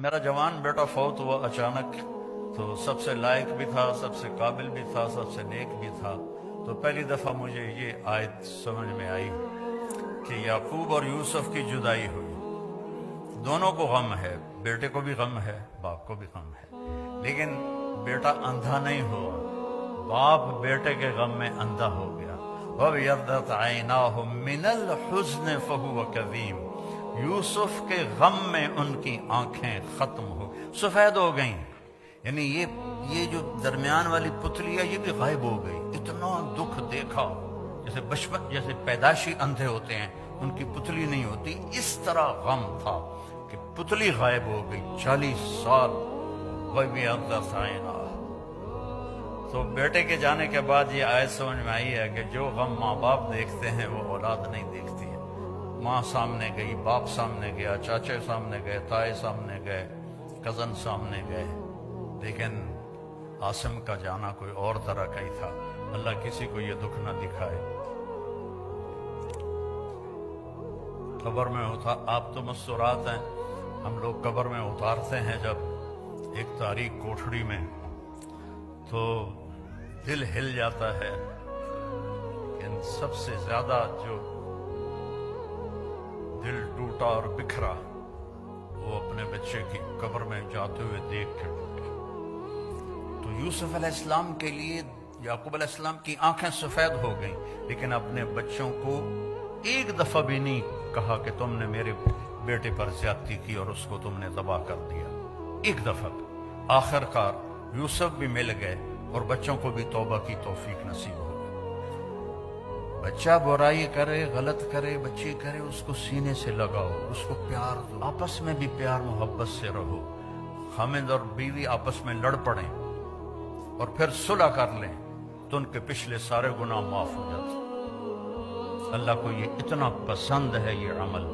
میرا جوان بیٹا فوت ہوا اچانک، تو سب سے لائق بھی تھا، سب سے قابل بھی تھا، سب سے نیک بھی تھا۔ تو پہلی دفعہ مجھے یہ آیت سمجھ میں آئی کہ یعقوب اور یوسف کی جدائی ہوئی، دونوں کو غم ہے، بیٹے کو بھی غم ہے، باپ کو بھی غم ہے، لیکن بیٹا اندھا نہیں ہوا، باپ بیٹے کے غم میں اندھا ہو گیا۔ وَابْيَضَّتْ عَيْنَاهُ مِنَ الْحُزْنِ فَهُوَ كَظِيمٌ، یوسف کے غم میں ان کی آنکھیں ختم ہو سفید ہو گئیں، یعنی یہ جو درمیان والی پتلی ہے یہ بھی غائب ہو گئی۔ اتنا دکھ دیکھا، جیسے بچپن جیسے پیدائشی اندھے ہوتے ہیں ان کی پتلی نہیں ہوتی، اس طرح غم تھا کہ پتلی غائب ہو گئی 40 سال۔ وَابْيَضَّتْ عَيْنَاهُ، تو بیٹے کے جانے کے بعد یہ آیت سمجھ میں آئی ہے کہ جو غم ماں باپ دیکھتے ہیں وہ اولاد نہیں دیکھتی ہے۔ ماں سامنے گئی، باپ سامنے گیا، چاچے سامنے گئے، تائے سامنے گئے، کزن سامنے گئے، لیکن عاصم کا جانا کوئی اور طرح کا ہی تھا۔ اللہ کسی کو یہ دکھ نہ دکھائے۔ قبر میں ہوتا، آپ تو مستورات ہیں، ہم لوگ قبر میں اتارتے ہیں جب ایک تاریک کوٹھڑی میں، تو دل ہل جاتا ہے، لیکن سب سے زیادہ جو دل ٹوٹا اور بکھرا وہ اپنے بچے کی قبر میں جاتے ہوئے دیکھ کے ٹوٹا۔ تو یوسف علیہ السلام کے لیے یعقوب علیہ السلام کی آنکھیں سفید ہو گئیں، لیکن اپنے بچوں کو ایک دفعہ بھی نہیں کہا کہ تم نے میرے بیٹے پر زیادتی کی اور اس کو تم نے تباہ کر دیا، ایک دفعہ بھی۔ آخر کار یوسف بھی مل گئے اور بچوں کو بھی توبہ کی توفیق نصیب ہو گئی۔ بچہ برائی کرے، غلط کرے، بچی کرے، اس کو سینے سے لگاؤ، اس کو پیار دو، آپس میں بھی پیار محبت سے رہو۔ خامند اور بیوی آپس میں لڑ پڑیں اور پھر صلح کر لیں تو ان کے پچھلے سارے گناہ معاف ہو جاتے۔ اللہ کو یہ اتنا پسند ہے یہ عمل۔